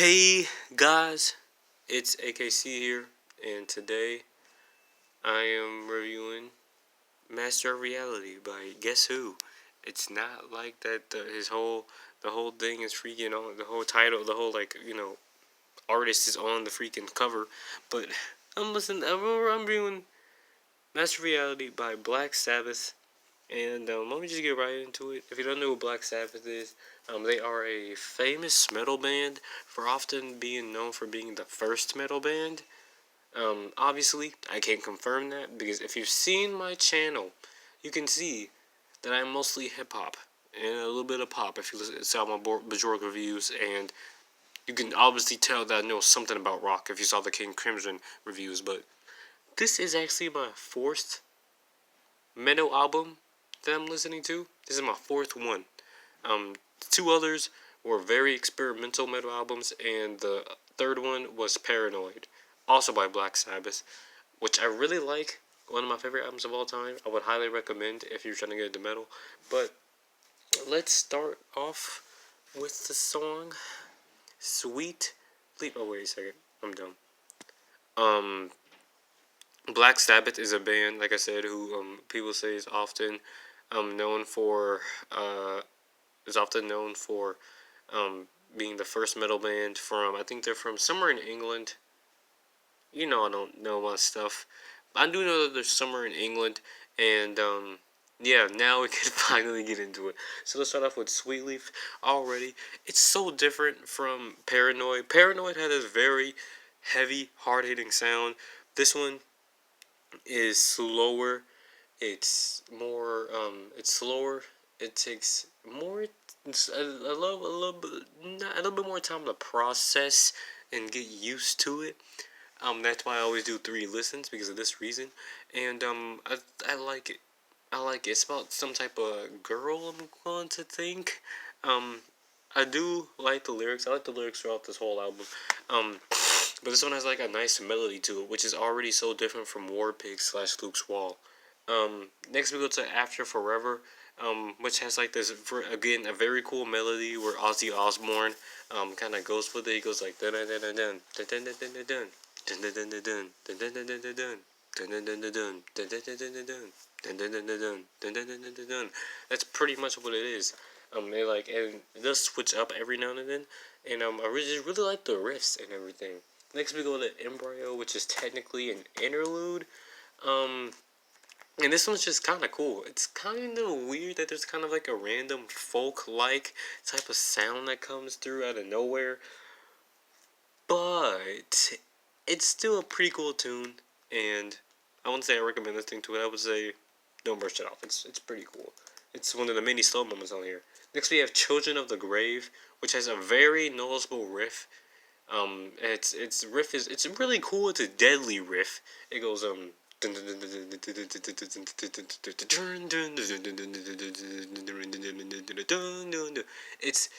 Hey guys, it's AKC here, and today I am reviewing Master of Reality by guess who? It's not like that. The whole thing is freaking on. The whole title, the whole artist is on the freaking cover. But I'm reviewing Master of Reality by Black Sabbath. And let me just get right into it. If you don't know who Black Sabbath is, they are a famous metal band for often being known for being the first metal band. Obviously, I can't confirm that because if you've seen my channel, you can see that I'm mostly hip hop and a little bit of pop. If you listen to my Bajorg reviews, and you can obviously tell that I know something about rock if you saw the King Crimson reviews. But this is actually my fourth metal album that I'm listening to. This is my fourth one. Two others were very experimental metal albums, and the third one was Paranoid, also by Black Sabbath, which I really like. One of my favorite albums of all time. I would highly recommend if you're trying to get into metal. But let's start off with the song Sweet Leap. Oh, wait a second. I'm dumb. Black Sabbath is a band, like I said, who people say is often known for is often known for being the first metal band from, I think they're from somewhere in England. You know, I don't know my stuff. I do know that there's somewhere in England, and yeah, now we can finally get into it. So let's start off with Sweet Leaf. Already, it's so different from Paranoid. Paranoid had a very heavy, hard-hitting sound. This one is slower. It's slower. It takes more. It's a little bit more time to process and get used to it. That's why I always do 3 listens because of this reason. And I like it. I like it. It's about some type of girl, I'm going to think. I do like the lyrics. I like the lyrics throughout this whole album. But this one has like a nice melody to it, which is already so different from War Pig / Luke's Wall. Next we go to After Forever, which has like this, again, a very cool melody where Ozzy Osbourne kind of goes with it. He goes like dun dun dun dun dun dun dun dun dun dun dun dun dun dun dun dun dun dun dun. That's pretty much what it is. And it does switch up every now and then, and I really like the riffs and everything. Next we go to Embryo, which is technically an interlude. And this one's just kind of cool. It's kind of weird that there's kind of like a random folk-like type of sound that comes through out of nowhere. But it's still a pretty cool tune, and I wouldn't say I recommend listening to it. I would say don't brush it off. It's pretty cool. It's one of the many slow moments on here. Next we have Children of the Grave, which has a very noticeable riff. Its riff is, it's really cool. It's a deadly riff. It goes it's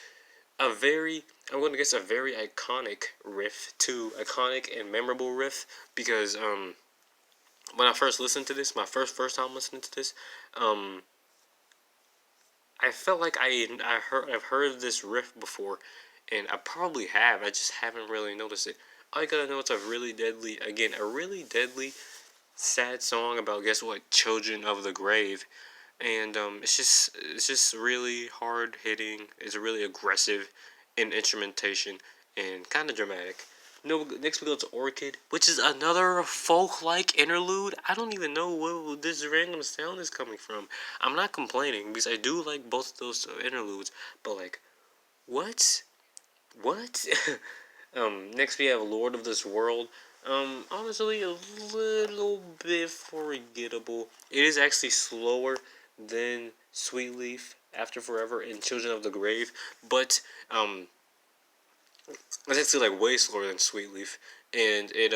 a very, I'm going to guess, a very iconic riff too, iconic and memorable riff, because when I first listened to this, my first time listening to this, I felt like I've heard this riff before, and I probably have. I just haven't really noticed it. All you gotta know, it's a really deadly, sad song about, guess what, children of the grave, and it's just really hard hitting. It's really aggressive in instrumentation and kind of dramatic. No, next we go to Orchid, which is another folk-like interlude. I don't even know where this random sound is coming from. I'm not complaining because I do like both of those interludes, but like, what? What? Next we have Lord of this World. Honestly, a little bit forgettable. It is actually slower than Sweet Leaf, After Forever, and Children of the Grave, but it's actually like way slower than Sweet Leaf, and it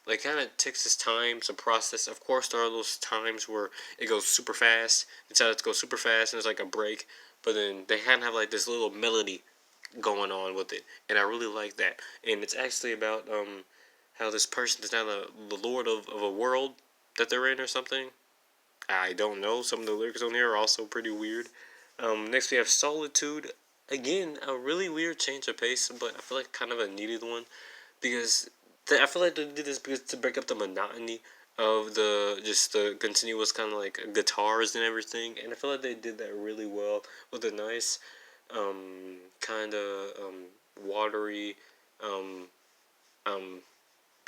like kind of takes its time to process. Of course, there are those times where it goes super fast. It's how it goes super fast, and there's like a break, but then they kind of have like this little melody going on with it, and I really like that. And it's actually about how this person is now the lord of a world that they're in or something. I don't know. Some of the lyrics on here are also pretty weird. Next we have Solitude, again, a really weird change of pace, but I feel like kind of a needed one because I feel like they did this because to break up the monotony of the continuous kind of like guitars and everything, and I feel like they did that really well with a nice kind of watery um, um,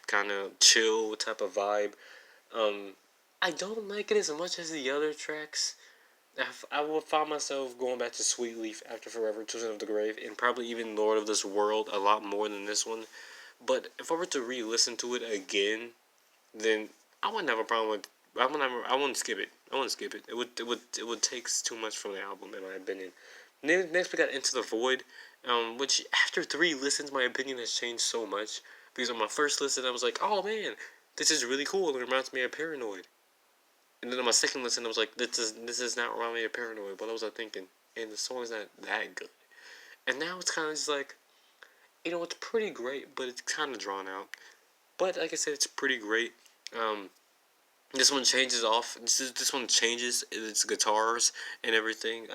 kind of chill type of vibe. Um, I don't like it as much as the other tracks. I will find myself going back to Sweet Leaf after Forever, Children of the Grave, and probably even Lord of this World a lot more than this one. But if I were to re-listen to it again, then I wouldn't have a problem with. I wouldn't skip it. I wouldn't skip it. It would take too much from the album, in my opinion. Next we got Into the Void, which after 3 listens, my opinion has changed so much. Because on my first listen, I was like, oh man, this is really cool. It reminds me of Paranoid. And then on my second listen, I was like, this is not remind me of Paranoid. What was I thinking? And the song is not that good. And now it's kind of just like, it's pretty great, but it's kind of drawn out. But like I said, it's pretty great. Um, this one changes off. This one changes its guitars and everything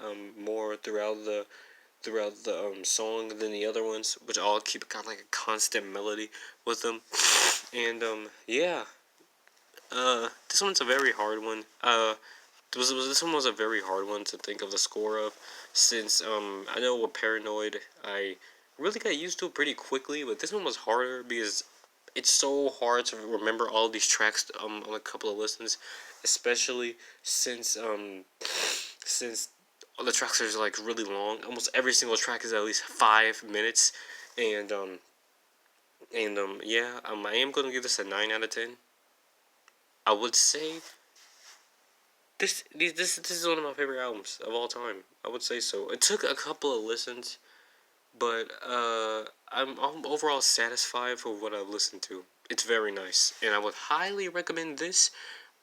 more throughout the song than the other ones, which all keep kind of like a constant melody with them. And yeah, this one's a very hard one. This one was a very hard one to think of the score of, since I know with Paranoid I really got used to it pretty quickly, but this one was harder because it's so hard to remember all these tracks on a couple of listens, especially since all the tracks are like really long. Almost every single track is at least 5 minutes, and yeah, I am gonna give this a 9 out of 10. I would say this is one of my favorite albums of all time. I would say so. It took a couple of listens, but I'm overall satisfied for what I've listened to. It's very nice, and I would highly recommend this.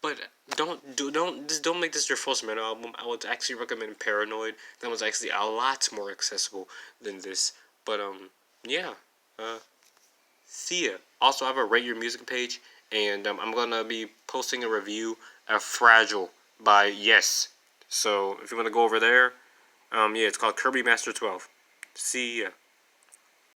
But don't make this your first metal album. I would actually recommend Paranoid. That was actually a lot more accessible than this. But yeah. Uh, See ya. Also, I have a rate your music page, and I'm gonna be posting a review of Fragile by Yes. So if you want to go over there, yeah, it's called Kirby Master 12. See ya.